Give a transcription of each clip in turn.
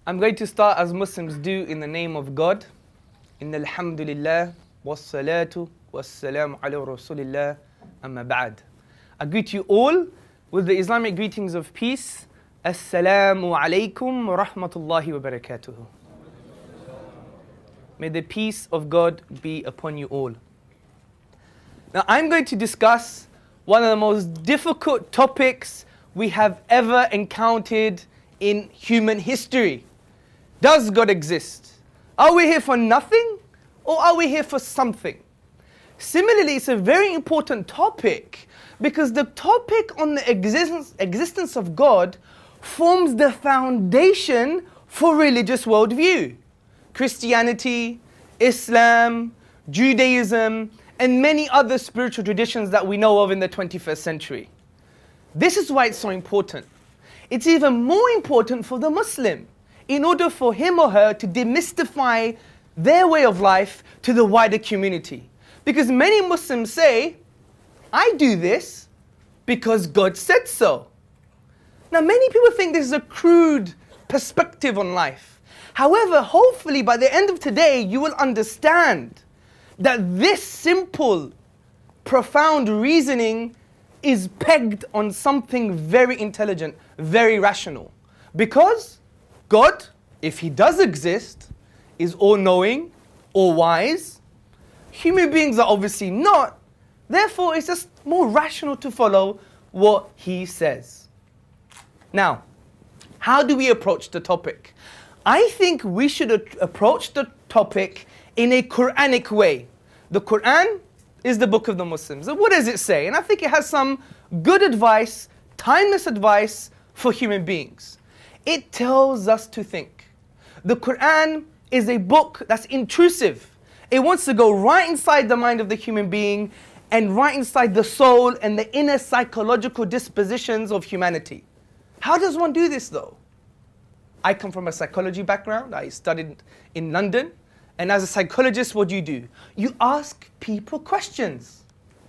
I'm going to start as Muslims do in the name of God. Innal hamdulillah wassalatu wassalamu ala rasulillah amma ba'd. I greet you all with the Islamic greetings of peace. Assalamu alaikum wa rahmatullahi wa barakatuhu. May the peace of God be upon you all. Now I'm going to discuss one of the most difficult topics we have ever encountered in human history. Does God exist? Are we here for nothing or are we here for something? Similarly, it's a very important topic because the topic on the existence of God forms the foundation for religious worldview. Christianity, Islam, Judaism, and many other spiritual traditions that we know of in the 21st century. This is why it's so important. It's even more important for the Muslim in order for him or her to demystify their way of life to the wider community. Because many Muslims say, I do this because God said so. Now many people think this is a crude perspective on life. However, hopefully by the end of today you will understand that this simple, profound reasoning is pegged on something very intelligent, very rational. Because God, if He does exist, is all-knowing, all-wise. Human beings are obviously not. Therefore, it's just more rational to follow what He says. Now, how do we approach the topic? I think we should approach the topic in a Quranic way. The Quran is the book of the Muslims. And what does it say? And I think it has some good advice, timeless advice for human beings. It tells us to think. The Quran is a book that's intrusive. It wants to go right inside the mind of the human being and right inside the soul and the inner psychological dispositions of humanity. How does one do this though? I come from a psychology background. I studied in London. And as a psychologist, what do? You ask people questions.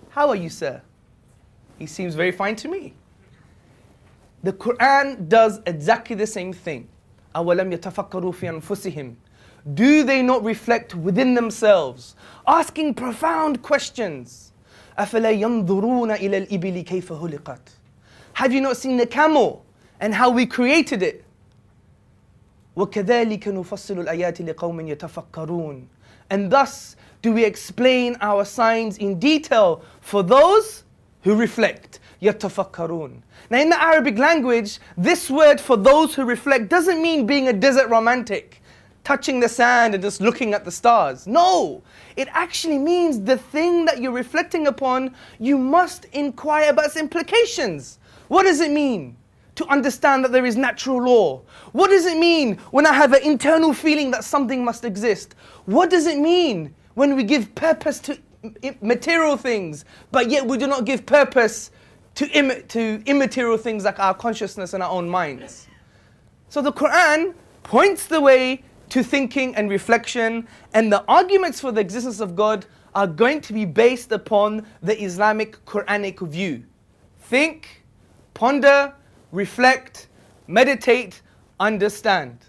How are you, sir? He seems very fine to me. The Quran does exactly the same thing. أَوَلَمْ يَتَفَكَّرُوا فِي أَنفُسِهِمْ. Do they not reflect within themselves? Asking profound questions. أَفَلَا يَنْظُرُونَ إِلَى الْإِبِلِ كَيْفَ هُلِقَتْ. Have you not seen the camel and how we created it? وَكَذَلِكَ نُفَصِّلُ الْآيَاتِ لِقَوْمٍ يَتَفَكَّرُونَ. And thus do we explain our signs in detail for those who reflect. يَتَفَكَّرُونَ. Now in the Arabic language, this word for those who reflect doesn't mean being a desert romantic, touching the sand and just looking at the stars. No, it actually means the thing that you're reflecting upon, you must inquire about its implications. What does it mean to understand that there is natural law? What does it mean when I have an internal feeling that something must exist? What does it mean when we give purpose to material things, but yet we do not give purpose to immaterial things like our consciousness and our own minds? So the Quran points the way to thinking and reflection, and the arguments for the existence of God are going to be based upon the Islamic Quranic view. Think, ponder, reflect, meditate, understand.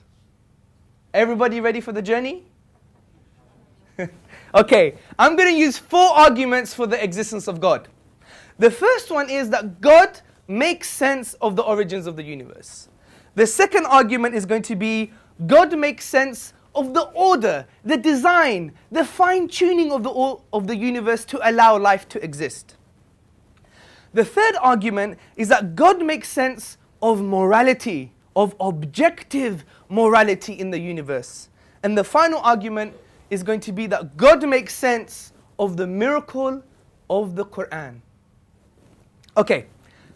Everybody ready for the journey? Okay, I'm going to use 4 arguments for the existence of God. The first one is that God makes sense of the origins of the universe. The second argument is going to be God makes sense of the order, the design, the fine-tuning of the universe to allow life to exist. The third argument is that God makes sense of morality, of objective morality in the universe. And the final argument is going to be that God makes sense of the miracle of the Quran. Okay,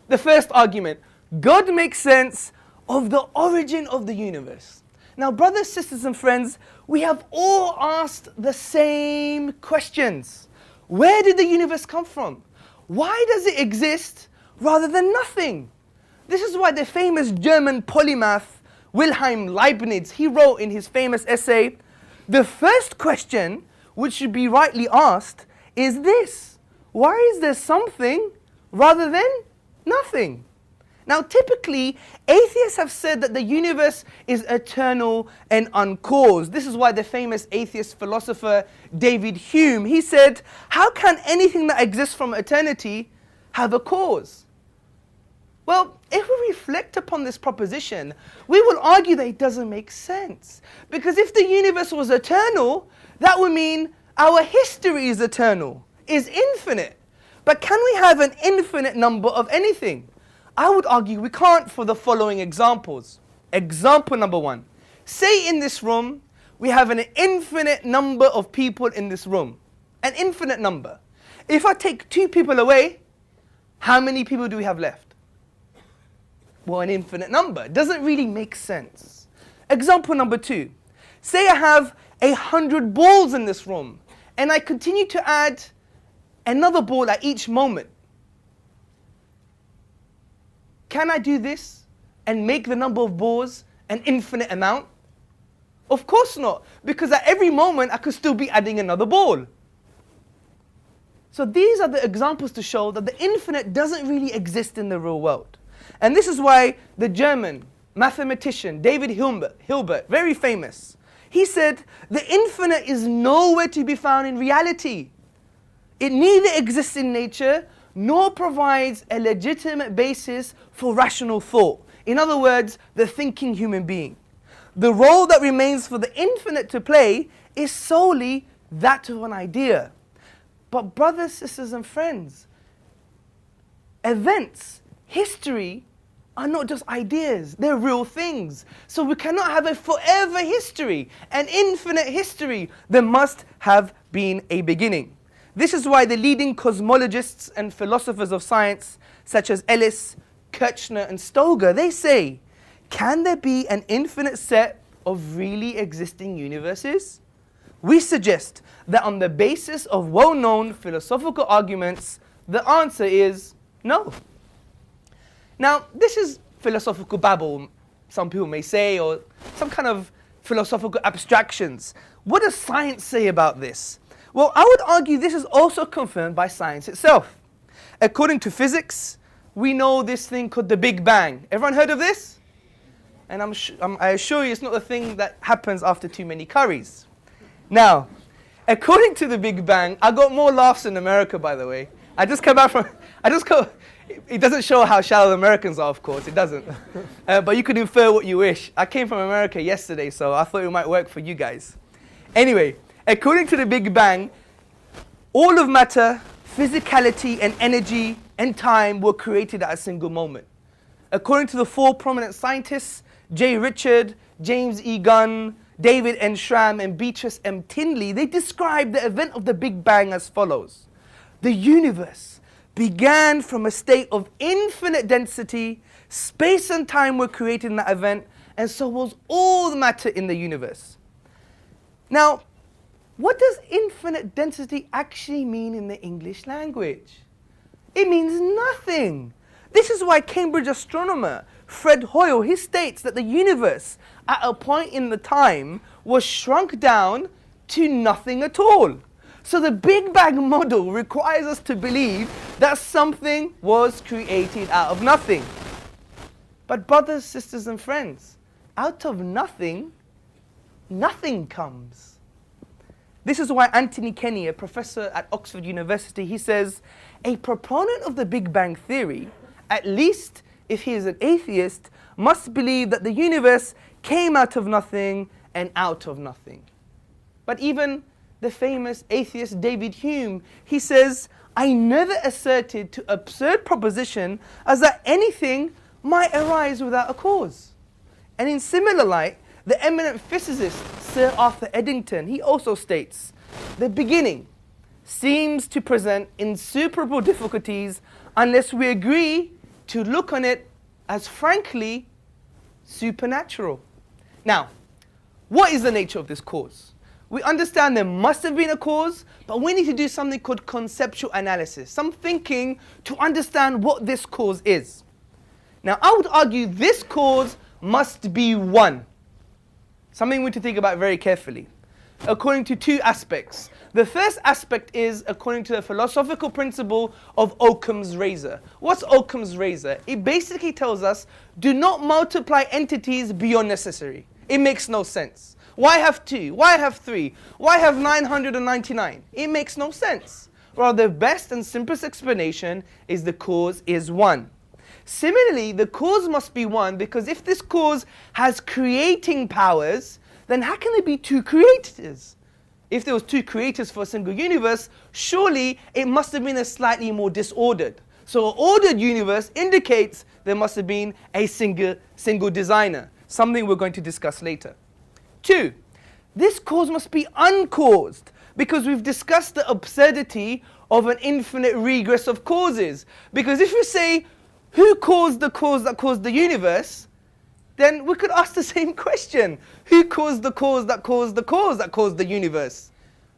the first argument, God makes sense of the origin of the universe. Now, brothers, sisters, and friends, we have all asked the same questions. Where did the universe come from? Why does it exist rather than nothing? This is why the famous German polymath Wilhelm Leibniz, he wrote in his famous essay, the first question which should be rightly asked is this: why is there something rather than nothing? Now, typically, atheists have said that the universe is eternal and uncaused. This is why the famous atheist philosopher David Hume, he said, how can anything that exists from eternity have a cause? Well, if we reflect upon this proposition, we will argue that it doesn't make sense. Because if the universe was eternal, that would mean our history is eternal, is infinite. But can we have an infinite number of anything? I would argue we can't for the following examples. Example number 1. Say in this room, we have an infinite number of people in this room. An infinite number. If I take 2 people away, how many people do we have left? Well, an infinite number. It doesn't really make sense. Example number 2. Say I have 100 balls in this room, and I continue to add another ball at each moment. Can I do this and make the number of balls an infinite amount? Of course not, because at every moment I could still be adding another ball. So these are the examples to show that the infinite doesn't really exist in the real world. And this is why the German mathematician David Hilbert, very famous, he said, the infinite is nowhere to be found in reality. It neither exists in nature nor provides a legitimate basis for rational thought. In other words, the thinking human being. The role that remains for the infinite to play is solely that of an idea. But brothers, sisters and friends, events, history are not just ideas, they're real things. So we cannot have a forever history, an infinite history. There must have been a beginning. This is why the leading cosmologists and philosophers of science, such as Ellis, Kirchner and Stoger, they say, can there be an infinite set of really existing universes? We suggest that on the basis of well-known philosophical arguments, the answer is no. Now, this is philosophical babble, some people may say, or some kind of philosophical abstractions. What does science say about this? Well, I would argue this is also confirmed by science itself. According to physics, we know this thing called the Big Bang. Everyone heard of this? And I assure you it's not a thing that happens after too many curries. Now, according to the Big Bang, I got more laughs in America, by the way. It doesn't show how shallow the Americans are, of course, it doesn't. But you could infer what you wish. I came from America yesterday, so I thought it might work for you guys. Anyway, according to the Big Bang, all of matter, physicality and energy and time were created at a single moment. According to the 4 prominent scientists, J. Richard, James E. Gunn, David N. Schramm and Beatrice M. Tinley, they describe the event of the Big Bang as follows. The universe began from a state of infinite density, space and time were created in that event, and so was all the matter in the universe. Now, what does infinite density actually mean in the English language? It means nothing. This is why Cambridge astronomer Fred Hoyle, he states that the universe at a point in the time was shrunk down to nothing at all. So the Big Bang model requires us to believe that something was created out of nothing. But brothers, sisters and friends, out of nothing, nothing comes. This is why Anthony Kenny, a professor at Oxford University, he says, a proponent of the Big Bang theory, at least if he is an atheist, must believe that the universe came out of nothing and out of nothing. But even the famous atheist David Hume, he says, I never asserted to absurd proposition as that anything might arise without a cause. And in similar light, the eminent physicist Sir Arthur Eddington, he also states, the beginning seems to present insuperable difficulties unless we agree to look on it as frankly supernatural. Now, what is the nature of this cause? We understand there must have been a cause, but we need to do something called conceptual analysis, some thinking to understand what this cause is. Now, I would argue this cause must be one. Something we need to think about very carefully. according to two aspects. The first aspect is according to the philosophical principle of Occam's razor. What's Occam's razor? It basically tells us, do not multiply entities beyond necessary. It makes no sense. Why have 2? Why have 3? Why have 999? It makes no sense. Well, the best and simplest explanation is the cause is 1. Similarly, the cause must be 1 because if this cause has creating powers, then how can there be 2 creators? If there was 2 creators for a single universe, surely it must have been a slightly more disordered. So an ordered universe indicates there must have been a single designer, something we're going to discuss later. 2, this cause must be uncaused, because we've discussed the absurdity of an infinite regress of causes. Because if you say, who caused the cause that caused the universe? Then we could ask the same question. Who caused the cause that caused the cause that caused the universe?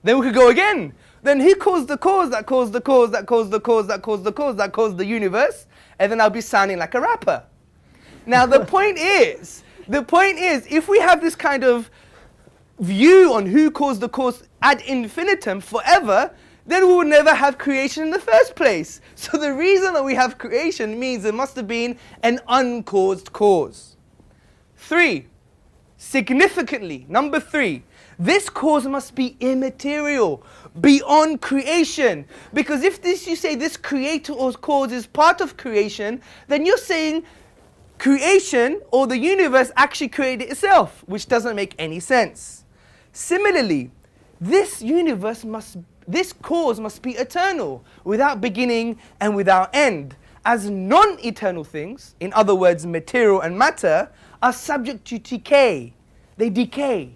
Then we could go again. Then who caused the cause that caused the cause that caused the cause that caused the cause that caused the universe? And then I'll be sounding like a rapper. Now the point is, if we have this kind of view on who caused the cause ad infinitum forever, then we would never have creation in the first place. So the reason that we have creation means there must have been an uncaused cause. 3, significantly, number 3, this cause must be immaterial, beyond creation. Because if you say this creator or cause is part of creation, then you're saying creation or the universe actually created itself, which doesn't make any sense. Similarly, this cause must be eternal, without beginning and without end, as non-eternal things, in other words material and matter, are subject to decay. They decay.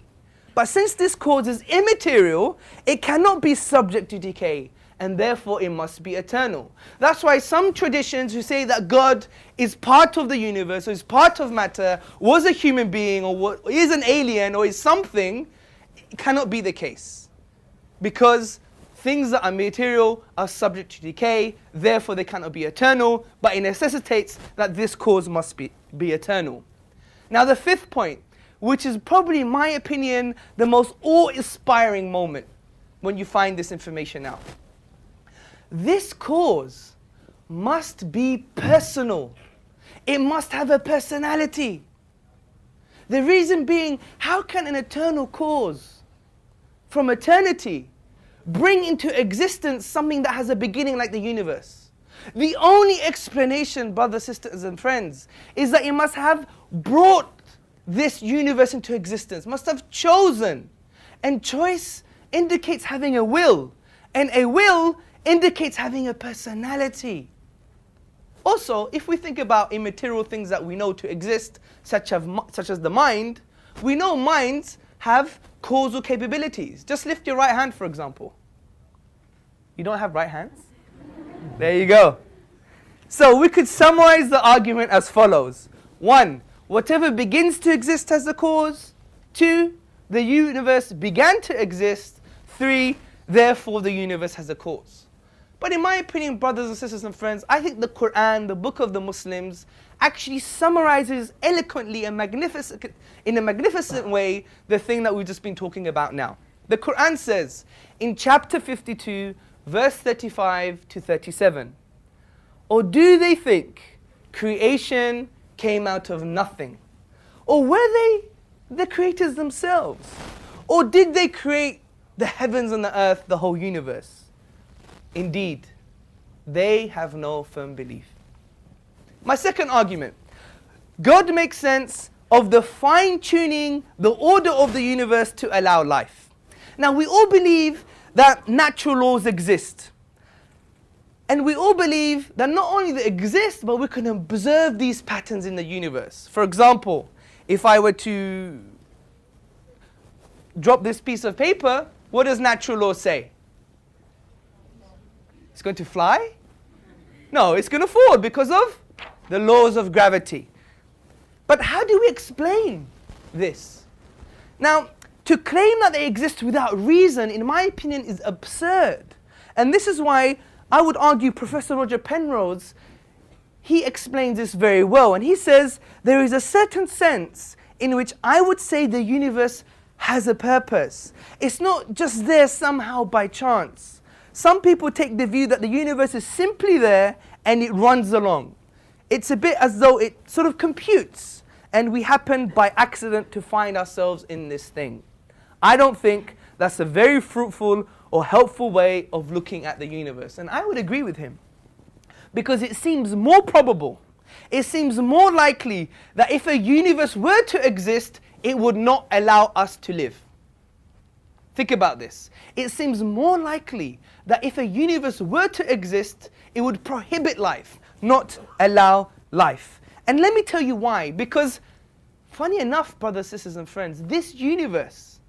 But since this cause is immaterial, it cannot be subject to decay, and therefore it must be eternal. That's why some traditions who say that God is part of the universe, or is part of matter, was a human being, or is an alien, or is something, it cannot be the case. Because things that are material are subject to decay, therefore they cannot be eternal, but it necessitates that this cause must be eternal. Now the 5th point, which is probably, in my opinion, the most awe-inspiring moment when you find this information out. This cause must be personal. It must have a personality. The reason being, how can an eternal cause from eternity bring into existence something that has a beginning like the universe? The only explanation, brothers, sisters and friends, is that it must have brought this universe into existence, must have chosen. And choice indicates having a will, and a will indicates having a personality. Also, if we think about immaterial things that we know to exist, such as the mind, we know minds have causal capabilities. Just lift your right hand, for example. You don't have right hands? There you go. So we could summarize the argument as follows. 1, whatever begins to exist has a cause. 2, the universe began to exist. 3, therefore the universe has a cause. But in my opinion, brothers and sisters and friends, I think the Quran, the book of the Muslims, actually summarizes eloquently and in a magnificent way the thing that we've just been talking about now. The Quran says in chapter 52, verse 35 to 37, or do they think creation came out of nothing? Or were they the creators themselves? Or did they create the heavens and the earth, the whole universe? Indeed, they have no firm belief. My second argument, God makes sense of the fine-tuning the order of the universe to allow life. Now, we all believe that natural laws exist. And we all believe that not only they exist, but we can observe these patterns in the universe. For example, if I were to drop this piece of paper, what does natural law say? It's going to fly? No, it's going to fall because of the laws of gravity. But how do we explain this? Now, to claim that they exist without reason, in my opinion, is absurd. And this is why I would argue Professor Roger Penrose, he explains this very well. And he says, there is a certain sense in which I would say the universe has a purpose. It's not just there somehow by chance. Some people take the view that the universe is simply there and it runs along. It's a bit as though it sort of computes and we happen by accident to find ourselves in this thing. I don't think that's a very fruitful or helpful way of looking at the universe. And I would agree with him. Because it seems more probable, it seems more likely that if a universe were to exist, it would not allow us to live. Think about this. It seems more likely that if a universe were to exist, it would prohibit life, not allow life. And let me tell you why. Because, funny enough, brothers, sisters, and friends, this universe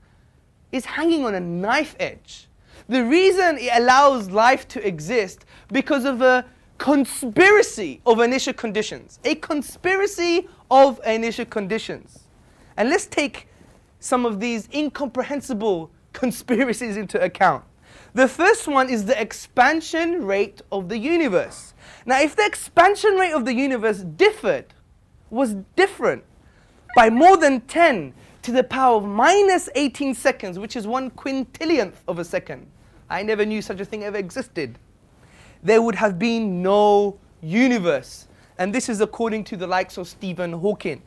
is hanging on a knife edge. The reason it allows life to exist because of a conspiracy of initial conditions. A conspiracy of initial conditions. And let's take some of these incomprehensible conspiracies into account. The first one is the expansion rate of the universe. Now, if the expansion rate of the universe was different by more than 10 to the power of minus 18 seconds, which is 1/quintillionth of a second. I never knew such a thing ever existed. There would have been no universe. And this is according to the likes of Stephen Hawking.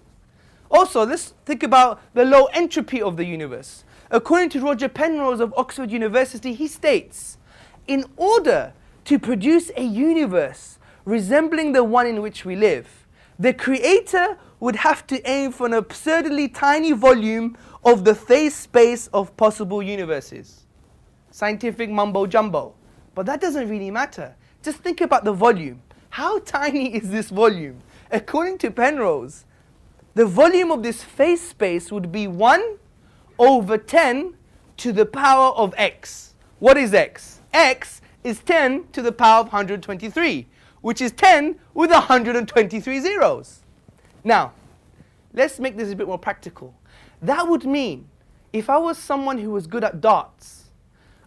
Also, let's think about the low entropy of the universe. According to Roger Penrose of Oxford University, he states, in order to produce a universe resembling the one in which we live, the creator would have to aim for an absurdly tiny volume of the phase space of possible universes. Scientific mumbo jumbo. But that doesn't really matter. Just think about the volume. How tiny is this volume? According to Penrose, the volume of this phase space would be 1/10 to the power of x. What is x? X is 10 to the power of 123, which is 10 with 123 zeros. Now, let's make this a bit more practical. That would mean, if I was someone who was good at darts,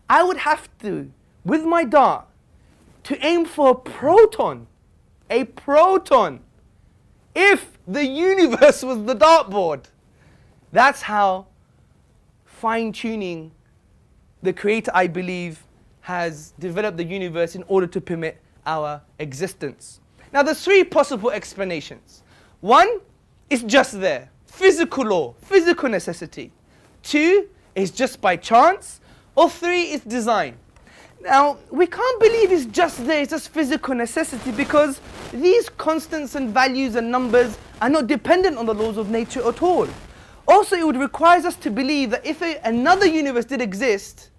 I would have to, with my dart, to aim for a proton. A proton. If the universe was the dartboard. That's how fine-tuning the creator, I believe, has developed the universe in order to permit our existence. Now, there's three possible explanations. One is just there. Physical law, physical necessity. Two is just by chance. Or three is design. Now, we can't believe it's just there, it's just physical necessity, because these constants and values and numbers are not dependent on the laws of nature at all. Also, it would require us to believe that if another universe did exist,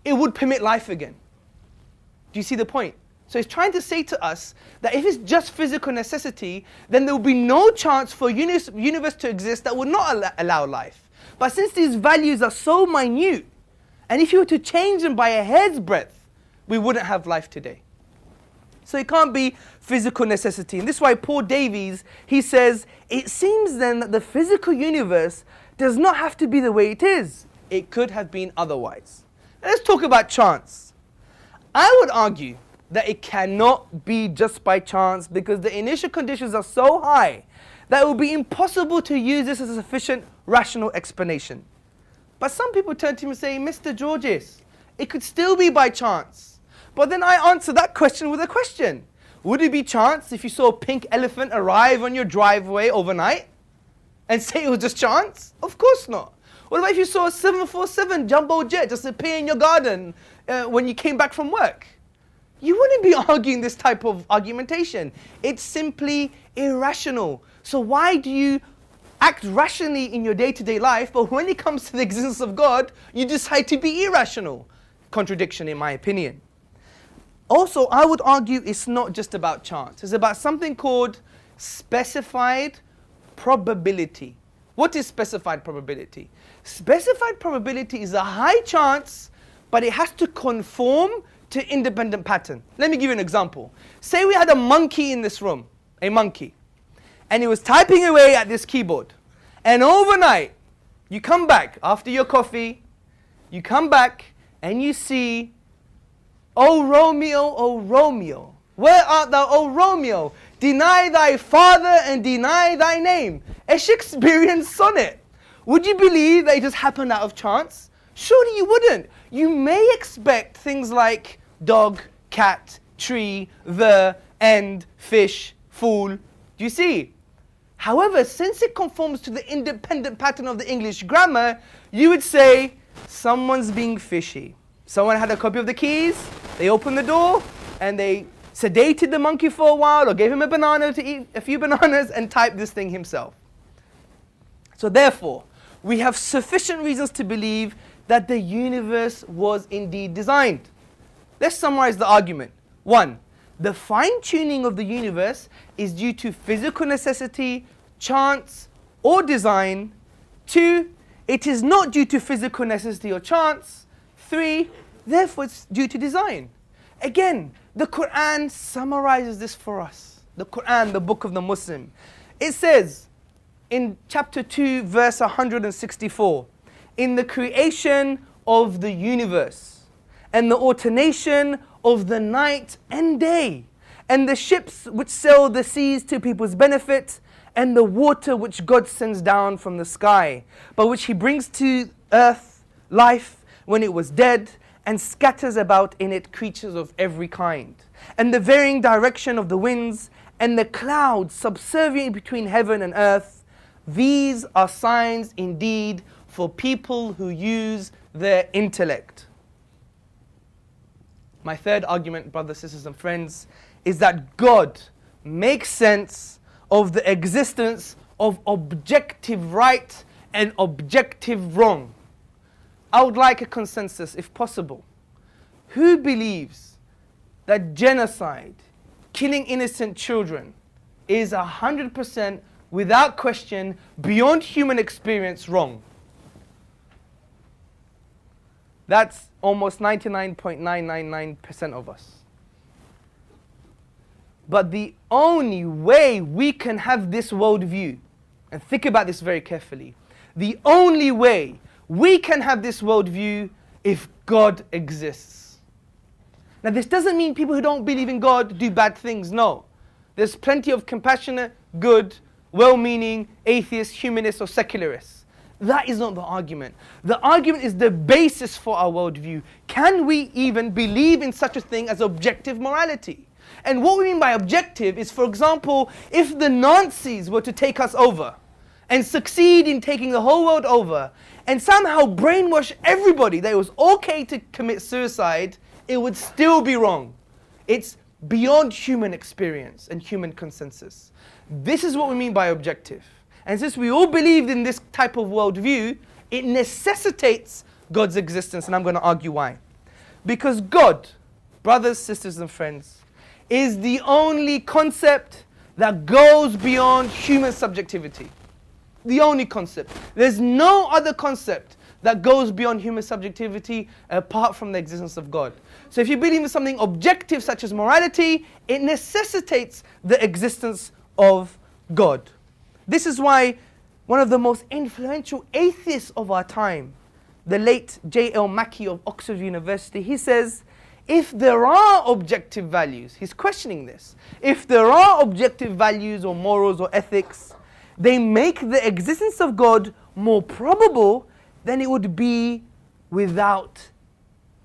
it would permit life again. Do you see the point? So it's trying to say to us that if it's just physical necessity, then there will be no chance for a universe to exist that would not allow life. But since these values are so minute, and if you were to change them by a hair's breadth, we wouldn't have life today. So it can't be physical necessity. And this is why Paul Davies, he says, it seems then that the physical universe does not have to be the way it is. It could have been otherwise. Now let's talk about chance. I would argue that it cannot be just by chance, because the initial conditions are so high that it would be impossible to use this as a sufficient rational explanation. But some people turn to him and say, Mr. Tzortzis, it could still be by chance. But then I answer that question with a question. Would it be chance if you saw a pink elephant arrive on your driveway overnight and say it was just chance? Of course not. What about if you saw a 747 jumbo jet just appear in your garden when you came back from work? You wouldn't be arguing this type of argumentation. It's simply irrational. So why do you act rationally in your day-to-day life, but when it comes to the existence of God, you decide to be irrational? Contradiction, in my opinion. Also, I would argue it's not just about chance. It's about something called specified probability. What is specified probability? Specified probability is a high chance, but it has to conform to independent pattern. Let me give you an example. Say we had a monkey in this room, a monkey, and he was typing away at this keyboard. And overnight, you come back after your coffee, you come back and you see, O Romeo, where art thou, O Romeo? Deny thy father and deny thy name. A Shakespearean sonnet. Would you believe that it just happened out of chance? Surely you wouldn't. You may expect things like dog, cat, tree, the, end, fish, fool. Do you see? However, since it conforms to the independent pattern of the English grammar, you would say, someone's being fishy. Someone had a copy of the keys, they opened the door, and they sedated the monkey for a while, or gave him a banana to eat a few bananas, and typed this thing himself. So therefore, we have sufficient reasons to believe that the universe was indeed designed. Let's summarize the argument. 1. The fine-tuning of the universe is due to physical necessity, chance, or design. 2. It is not due to physical necessity or chance. 3. Therefore, it's due to design. Again, the Quran summarizes this for us. The Quran, the book of the Muslim. It says in chapter 2, verse 164, in the creation of the universe, and the alternation of the night and day, and the ships which sail the seas to people's benefit, and the water which God sends down from the sky, by which He brings to earth life when it was dead, and scatters about in it creatures of every kind, and the varying direction of the winds, and the clouds subservient between heaven and earth. These are signs indeed for people who use their intellect. My third argument, brothers, sisters, and friends, is that God makes sense of the existence of objective right and objective wrong. I would like a consensus, if possible. Who believes that genocide, killing innocent children, is 100%, without question, beyond human experience, wrong? That's almost 99.999% of us. But the only way we can have this worldview, and think about this very carefully, the only way we can have this worldview if God exists. Now this doesn't mean people who don't believe in God do bad things, no. There's plenty of compassionate, good, well-meaning atheists, humanists, or secularists. That is not the argument. The argument is the basis for our worldview. Can we even believe in such a thing as objective morality? And what we mean by objective is, for example, if the Nazis were to take us over and succeed in taking the whole world over and somehow brainwash everybody that it was okay to commit suicide, it would still be wrong. It's beyond human experience and human consensus. This is what we mean by objective. And since we all believed in this type of worldview, it necessitates God's existence, and I'm going to argue why. Because God, brothers, sisters, and friends, is the only concept that goes beyond human subjectivity. The only concept. There's no other concept that goes beyond human subjectivity apart from the existence of God. So if you believe in something objective such as morality, it necessitates the existence of God. This is why one of the most influential atheists of our time, the late J.L. Mackie of Oxford University, he says, if there are objective values, he's questioning this, if there are objective values or morals or ethics, they make the existence of God more probable than it would be without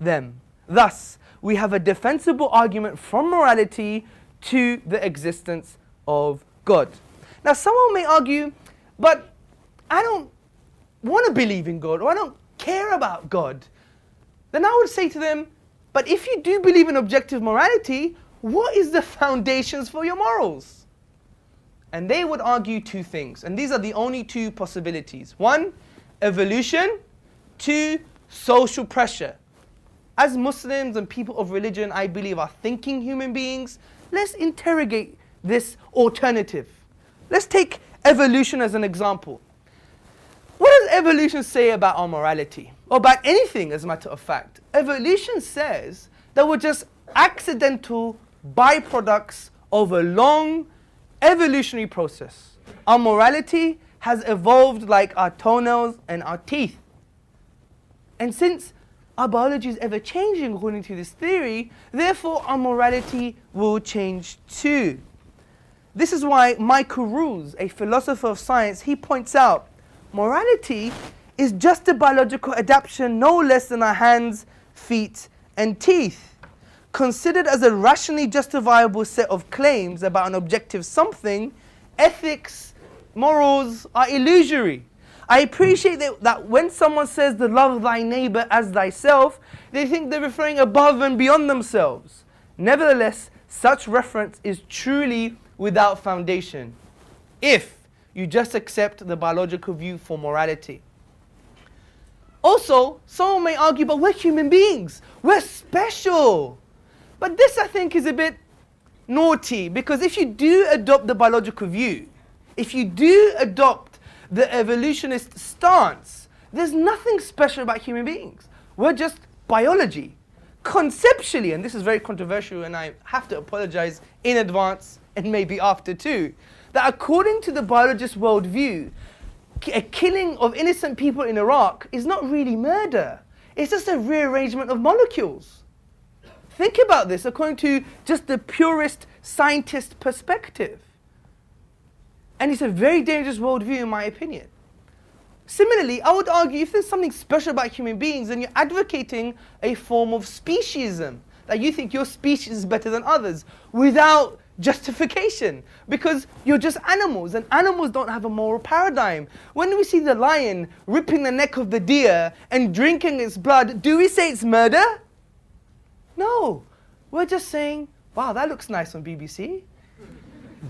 them. Thus, we have a defensible argument from morality to the existence of God. Now someone may argue, but I don't want to believe in God, or I don't care about God. Then I would say to them, but if you do believe in objective morality, what is the foundations for your morals? And they would argue two things, and these are the only two possibilities. 1, evolution. 2, social pressure. As Muslims and people of religion, I believe, are thinking human beings, let's interrogate this alternative. Let's take evolution as an example. What does evolution say about our morality? Or about anything, as a matter of fact? Evolution says that we're just accidental byproducts of a long evolutionary process. Our morality has evolved like our toenails and our teeth. And since our biology is ever changing according to this theory, therefore our morality will change too. This is why Michael Ruse, a philosopher of science, he points out, morality is just a biological adaptation no less than our hands, feet, and teeth. Considered as a rationally justifiable set of claims about an objective something, ethics, morals are illusory. I appreciate that when someone says the love of thy neighbor as thyself, they think they're referring above and beyond themselves. Nevertheless, such reference is truly without foundation, if you just accept the biological view for morality. Also, someone may argue, but we're human beings, we're special. But this, I think, is a bit naughty, because if you do adopt the biological view, if you do adopt the evolutionist stance, there's nothing special about human beings. We're just biology. Conceptually, and this is very controversial, and I have to apologize in advance, and maybe after too, that according to the biologist worldview, a killing of innocent people in Iraq is not really murder. It's just a rearrangement of molecules. Think about this according to just the purest scientist perspective. And it's a very dangerous worldview in my opinion. Similarly, I would argue if there's something special about human beings, then you're advocating a form of speciesism, that you think your species is better than others, without justification, because you're just animals, and animals don't have a moral paradigm. When we see the lion ripping the neck of the deer and drinking its blood, do we say it's murder? No. We're just saying, wow, that looks nice on BBC.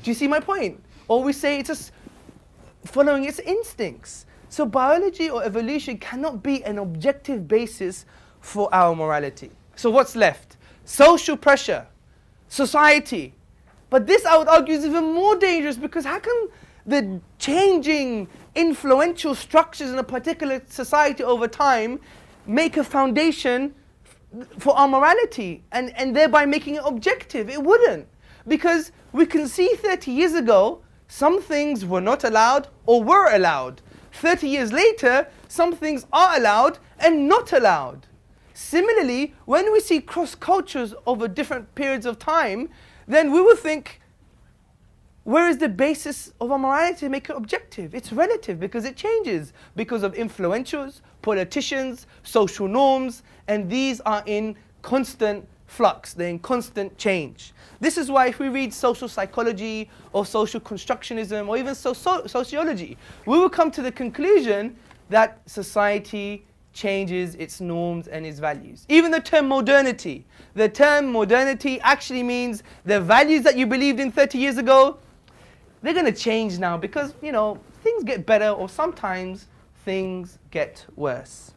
Do you see my point? Or we say it's just following its instincts. So biology or evolution cannot be an objective basis for our morality. So what's left? Social pressure, society. But this, I would argue, is even more dangerous, because how can the changing influential structures in a particular society over time make a foundation for our morality and thereby making it objective? It wouldn't. Because we can see 30 years ago, some things were not allowed or were allowed. 30 years later, some things are allowed and not allowed. Similarly, when we see cross cultures over different periods of time, then we will think, where is the basis of our morality to make it objective? It's relative, because it changes because of influentials, politicians, social norms, and these are in constant flux, they're in constant change. This is why if we read social psychology or social constructionism or even sociology, we will come to the conclusion that society changes its norms and its values. Even the term modernity actually means the values that you believed in 30 years ago, they're going to change now because, things get better, or sometimes things get worse.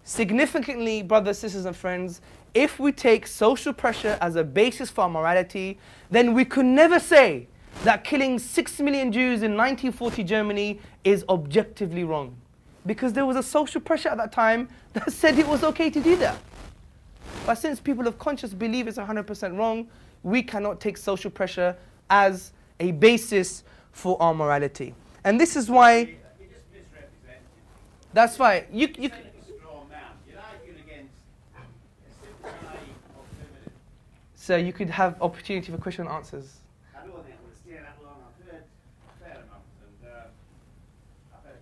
Significantly, brothers, sisters, and friends, if we take social pressure as a basis for our morality, then we could never say that killing 6 million Jews in 1940 Germany is objectively wrong. Because there was a social pressure at that time that said it was okay to do that. But since people of conscience believe it's 100% wrong, we cannot take social pressure as a basis for our morality. And this is why... You just misrepresented. That's right. So you could have opportunity for question and answers. I don't think I'm going to stay that long. I've heard a fair amount, and I better go.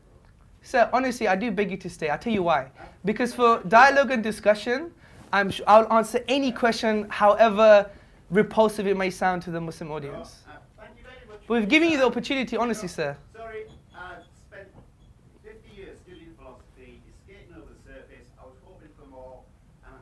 Sir, honestly, I do beg you to stay. I'll tell you why. Because for dialogue and discussion, I'll answer any question, however repulsive it may sound to the Muslim audience. Thank you very much. But we've given you the opportunity, honestly, sir. Sorry, I've spent 50 years studying philosophy. It's skating over the surface. I was hoping for more, and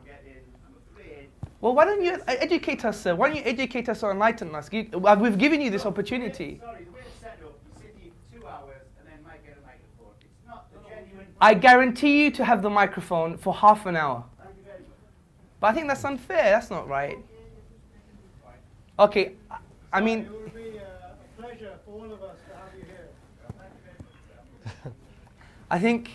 I'm afraid... Well, why don't you educate us, sir? Why don't you educate us or enlighten us? We've given you this opportunity. Sorry, the way it's set up, you sit here for 2 hours and then might get a microphone. It's not the genuine... I guarantee you to have the microphone for half an hour. Thank you very much. But I think that's unfair. That's not right. Okay, I mean... It would be a pleasure for all of us to have you here. Thank you very much. I think...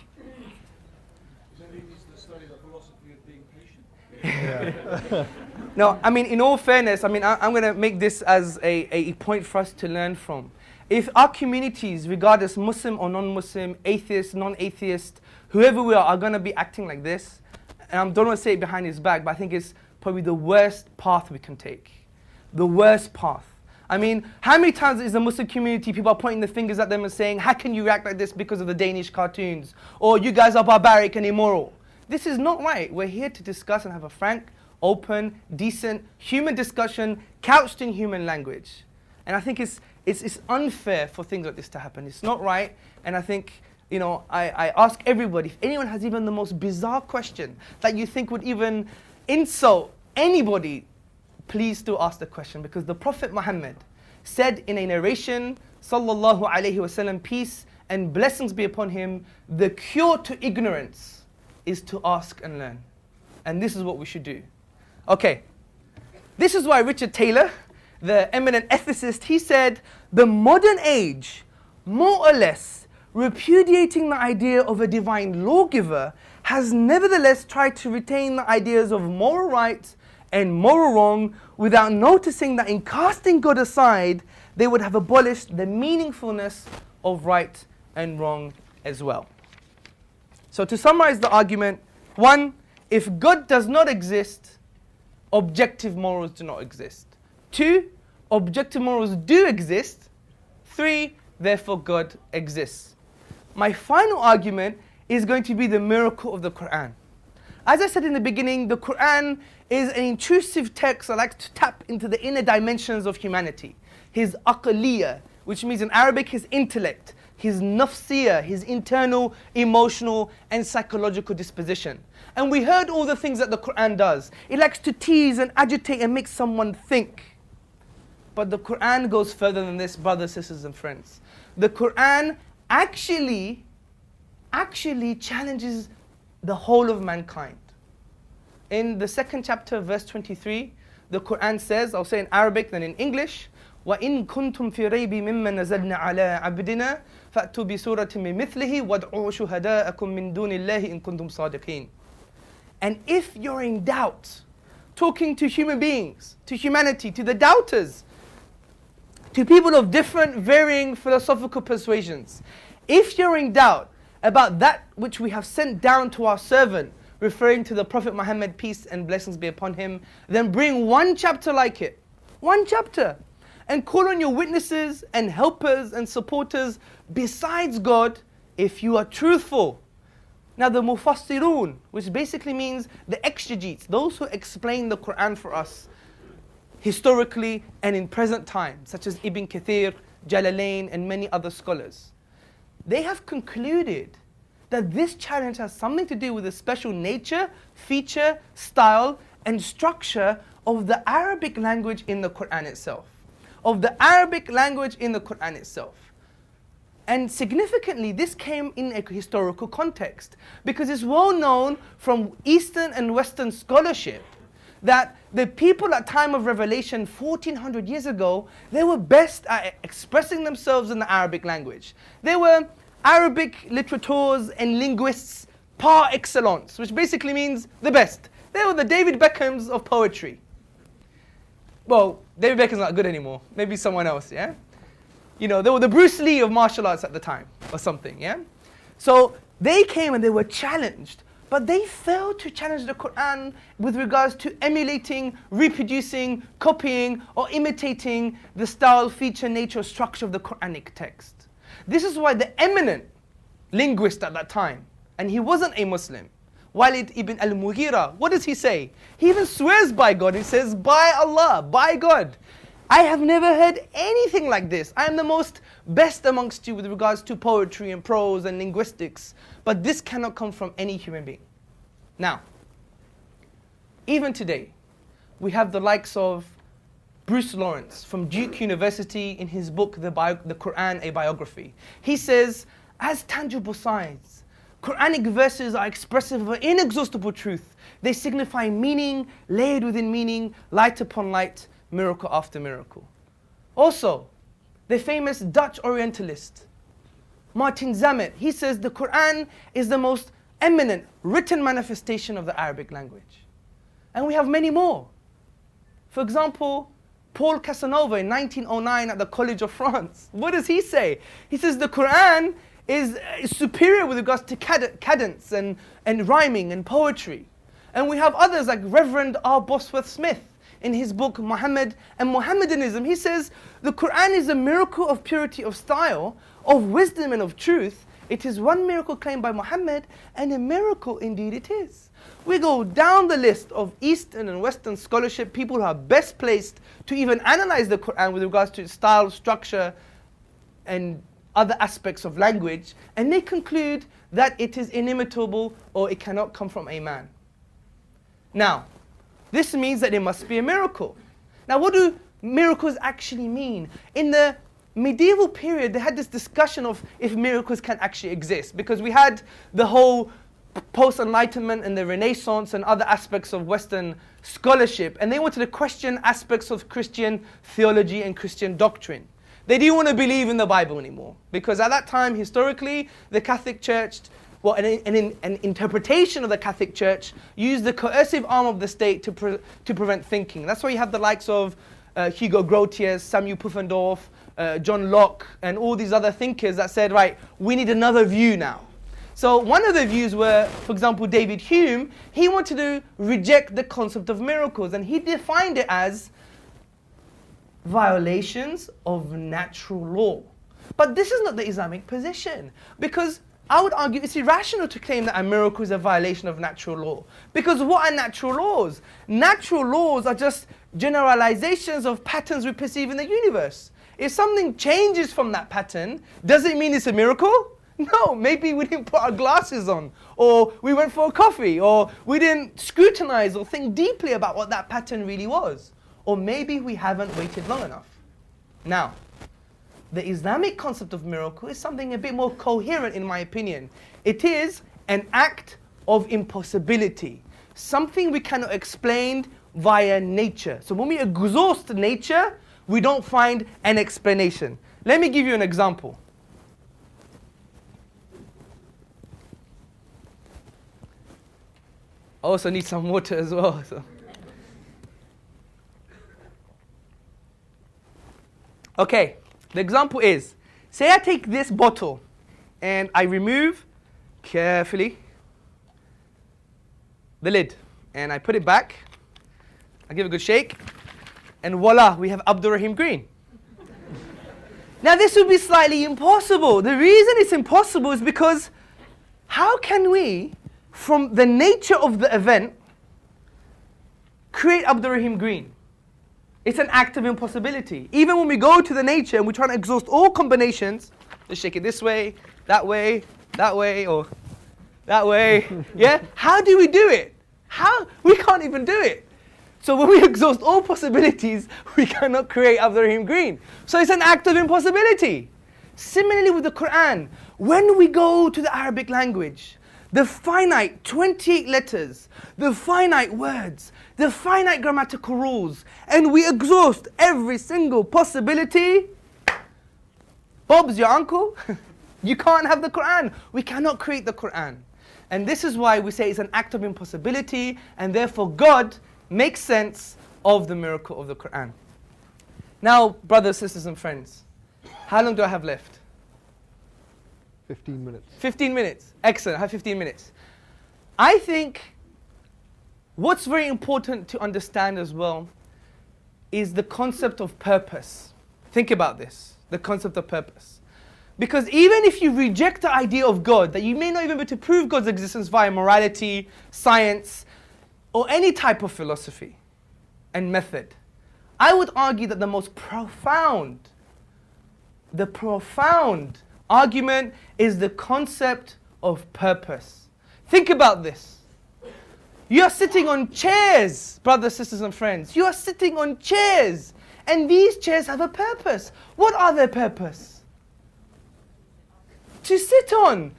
Maybe it's the study of philosophy of being patient. No, I mean, in all fairness, I'm going to make this as a point for us to learn from. If our communities, regardless Muslim or non-Muslim, atheist, non-atheist, whoever we are going to be acting like this, and I don't want to say it behind his back, but I think it's probably the worst path we can take. The worst path. I mean, how many times is the Muslim community, people are pointing the fingers at them and saying, how can you react like this because of the Danish cartoons? Or you guys are barbaric and immoral. This is not right. We're here to discuss and have a frank, open, decent, human discussion couched in human language. And I think it's unfair for things like this to happen. It's not right. And I think, I ask everybody, if anyone has even the most bizarre question that you think would even insult anybody, please do ask the question, because the Prophet Muhammad said in a narration, sallallahu alaihi wasallam, peace and blessings be upon him, the cure to ignorance is to ask and learn. And this is what we should do. Okay, this is why Richard Taylor, the eminent ethicist, he said, the modern age, more or less, repudiating the idea of a divine lawgiver, has nevertheless tried to retain the ideas of moral right and moral wrong without noticing that in casting God aside, they would have abolished the meaningfulness of right and wrong as well. So to summarize the argument, 1, if God does not exist, objective morals do not exist. 2, objective morals do exist. 3, therefore God exists. My final argument is going to be the miracle of the Quran. As I said in the beginning, the Quran is an intrusive text that likes to tap into the inner dimensions of humanity. His aqliyah, which means in Arabic his intellect, his nafsiyah, his internal, emotional and psychological disposition. And we heard all the things that the Quran does. It likes to tease and agitate and make someone think. But the Quran goes further than this, brothers, sisters and friends. The Quran actually challenges the whole of mankind. In the 2nd chapter, verse 23, the Quran says, I'll say in Arabic then in English, وَإِن كُنْتُمْ فِي رَيْبٍ مِمَّا نَزَلْنَا عَلَىٰ عَبْدِنَا فَأْتُوا بِسُورَةٍ مِّن مِثْلِهِ وَادْعُوا شُهَدَاءَكُم مِّن دُونِ اللَّهِ إِن كُنْتُمْ صَادِقِينَ. And if you're in doubt, talking to human beings, to humanity, to the doubters, to people of different varying philosophical persuasions, if you're in doubt about that which we have sent down to our servant, referring to the Prophet Muhammad, peace and blessings be upon him, then bring one chapter like it. One chapter. And call on your witnesses and helpers and supporters besides God if you are truthful. Now the mufassirun, which basically means the exegetes, those who explain the Quran for us, historically and in present time, such as Ibn Kathir, Jalalain and many other scholars, they have concluded that this challenge has something to do with the special nature, feature, style and structure of the Arabic language in the Quran itself. Of the Arabic language in the Quran itself. And significantly, this came in a historical context, because it's well known from Eastern and Western scholarship that the people at time of revelation 1400 years ago, they were best at expressing themselves in the Arabic language. They were Arabic literateurs and linguists par excellence, which basically means the best. They were the David Beckhams of poetry. Well, David Beckham's not good anymore. Maybe someone else, yeah? They were the Bruce Lee of martial arts at the time, or something, yeah? So they came and they were challenged, but they failed to challenge the Quran with regards to emulating, reproducing, copying, or imitating the style, feature, nature, structure of the Quranic text. This is why the eminent linguist at that time, and he wasn't a Muslim, Walid ibn al-Mughira, what does he say? He even swears by God. He says, by Allah, by God, I have never heard anything like this. I am the most best amongst you with regards to poetry and prose and linguistics. But this cannot come from any human being. Now, even today, we have the likes of Bruce Lawrence from Duke University in his book, The Quran, A Biography. He says, as tangible signs, Quranic verses are expressive of inexhaustible truth. They signify meaning, layered within meaning, light upon light, miracle after miracle. Also, the famous Dutch Orientalist, Martin Zamet, he says the Quran is the most eminent written manifestation of the Arabic language. And we have many more. For example, Paul Casanova in 1909 at the College of France. What does he say? He says the Quran is superior with regards to cadence and rhyming and poetry. And we have others like Reverend R. Bosworth Smith. in his book Muhammad and Mohammedanism, he says, the Quran is a miracle of purity of style, of wisdom and of truth. It is one miracle claimed by Muhammad, and a miracle indeed it is. We go down the list of Eastern and Western scholarship, people who are best placed to even analyze the Quran with regards to its style, structure, and other aspects of language, and they conclude that it is inimitable or it cannot come from a man. Now, this means that it must be a miracle. Now, what do miracles actually mean? In the medieval period, they had this discussion of if miracles can actually exist, because we had the whole post-enlightenment and the Renaissance and other aspects of Western scholarship, and they wanted to question aspects of Christian theology and Christian doctrine. They didn't want to believe in the Bible anymore, because at that time, historically, the Catholic Church, well, an interpretation of the Catholic Church used the coercive arm of the state to prevent thinking. That's why you have the likes of Hugo Grotius, Samuel Pufendorf, John Locke, and all these other thinkers that said, right, we need another view now. So one of the views were, for example, David Hume. He wanted to reject the concept of miracles, and he defined it as violations of natural law. But this is not the Islamic position, because I would argue it's irrational to claim that a miracle is a violation of natural law. Because what are natural laws? Natural laws are just generalizations of patterns we perceive in the universe. If something changes from that pattern, does it mean it's a miracle? No, maybe we didn't put our glasses on, or we went for a coffee, or we didn't scrutinize or think deeply about what that pattern really was. Or maybe we haven't waited long enough. Now, the Islamic concept of miracle is something a bit more coherent in my opinion. It is an act of impossibility, something we cannot explain via nature. So when we exhaust nature, we don't find an explanation. Let me give you an example. I also need some water as well. So. Okay, the example is, say I take this bottle and I remove carefully the lid and I put it back, I give it a good shake, and voila, we have Abdul Rahim Green. Now this would be slightly impossible. The reason it's impossible is because how can we, from the nature of the event, create Abdul Rahim Green? It's an act of impossibility. Even when we go to the nature and we try to exhaust all combinations, let's shake it this way, or that way, yeah? How do we do it? How? We can't even do it. So when we exhaust all possibilities, we cannot create Abdul Rahim Green. So it's an act of impossibility. Similarly with the Quran, when we go to the Arabic language, the finite 28 letters, the finite words, the finite grammatical rules, and we exhaust every single possibility, Bob's your uncle, you can't have the Quran. We cannot create the Quran. And this is why we say it's an act of impossibility, and therefore God makes sense of the miracle of the Quran. Now, brothers, sisters, and friends, how long do I have left? 15 minutes. 15 minutes. Excellent. I have 15 minutes. I think what's very important to understand as well is the concept of purpose. Think about this, the concept of purpose. Because even if you reject the idea of God, that you may not even be able to prove God's existence via morality, science, or any type of philosophy and method, I would argue that the profound argument is the concept of purpose. Think about this. You are sitting on chairs, brothers, sisters, and friends. You are sitting on chairs, and these chairs have a purpose. What are their purpose? To sit on.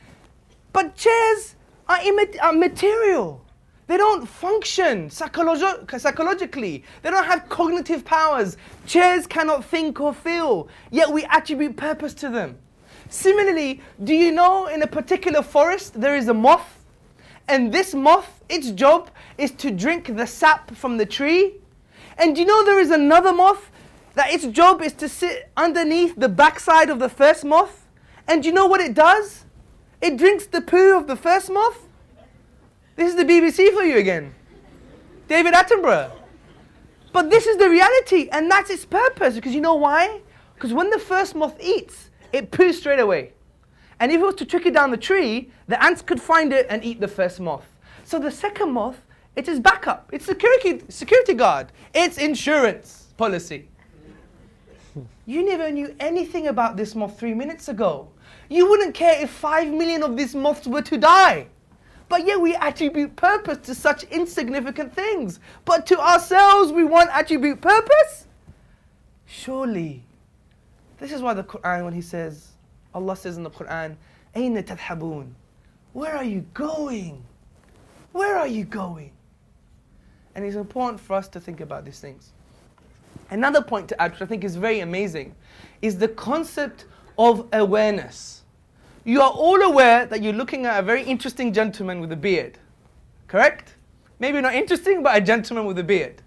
But chairs are material. They don't function psychologically. They don't have cognitive powers. Chairs cannot think or feel, yet we attribute purpose to them. Similarly, do you know in a particular forest there is a moth? And this moth, its job is to drink the sap from the tree. And do you know there is another moth that its job is to sit underneath the backside of the first moth? And do you know what it does? It drinks the poo of the first moth. This is the BBC for you again. David Attenborough. But this is the reality, and that's its purpose. Because you know why? Because when the first moth eats, it poos straight away. And if it was to trick it down the tree, the ants could find it and eat the first moth. So the second moth, it is backup. It's security guard. It's insurance policy. You never knew anything about this moth 3 minutes ago. You wouldn't care if 5 million of these moths were to die. But yet we attribute purpose to such insignificant things. But to ourselves we won't attribute purpose? Surely. This is why the Quran, when He says, Allah says in the Quran, أَيْنَ تَذْهَبُونَ? Where are you going? Where are you going? And it's important for us to think about these things. Another point to add, which I think is very amazing, is the concept of awareness. You are all aware that you're looking at a very interesting gentleman with a beard. Correct? Maybe not interesting, but a gentleman with a beard.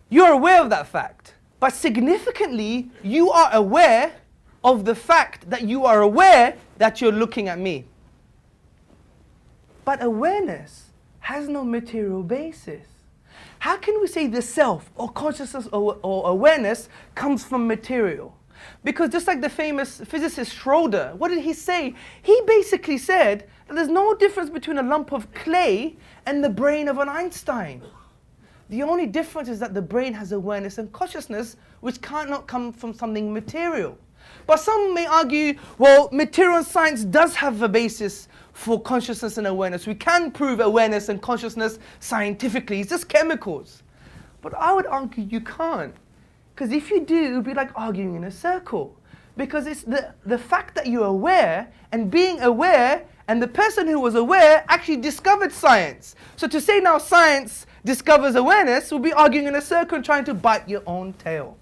You're aware of that fact. But significantly, you are aware of the fact that you are aware that you're looking at me. But awareness has no material basis. How can we say the self or consciousness or awareness comes from material? Because just like the famous physicist Schroeder, what did he say? He basically said that there's no difference between a lump of clay and the brain of an Einstein. The only difference is that the brain has awareness and consciousness, which cannot come from something material. But some may argue, well, material science does have a basis for consciousness and awareness. We can prove awareness and consciousness scientifically. It's just chemicals. But I would argue you can't. Because if you do, it would be like arguing in a circle. Because it's the fact that you're aware, and being aware, and the person who was aware actually discovered science. So to say now science discovers awareness would be arguing in a circle and trying to bite your own tail.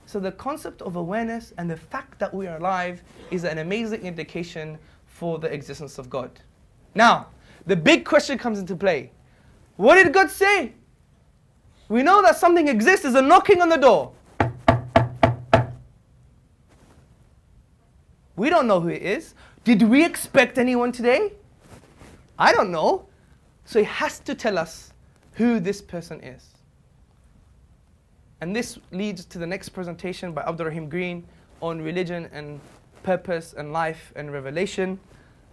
So the concept of awareness and the fact that we are alive is an amazing indication for the existence of God. Now, the big question comes into play. What did God say? We know that something exists. There's a knocking on the door. We don't know who it is. Did we expect anyone today? I don't know. So He has to tell us who this person is. And this leads to the next presentation by Abdul Rahim Green on religion and purpose and life and revelation.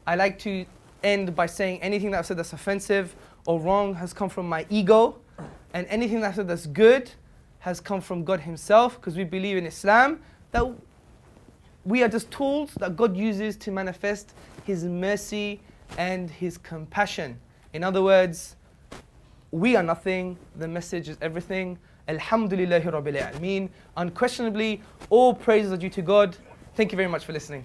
I like to end by saying anything that I've said that's offensive or wrong has come from my ego, and anything that I've said that's good has come from God Himself, because we believe in Islam that we are just tools that God uses to manifest His mercy and His compassion. In other words, we are nothing, the message is everything. Alhamdulillahi Rabbil Alameen. Unquestionably, all praises are due to God. Thank you very much for listening.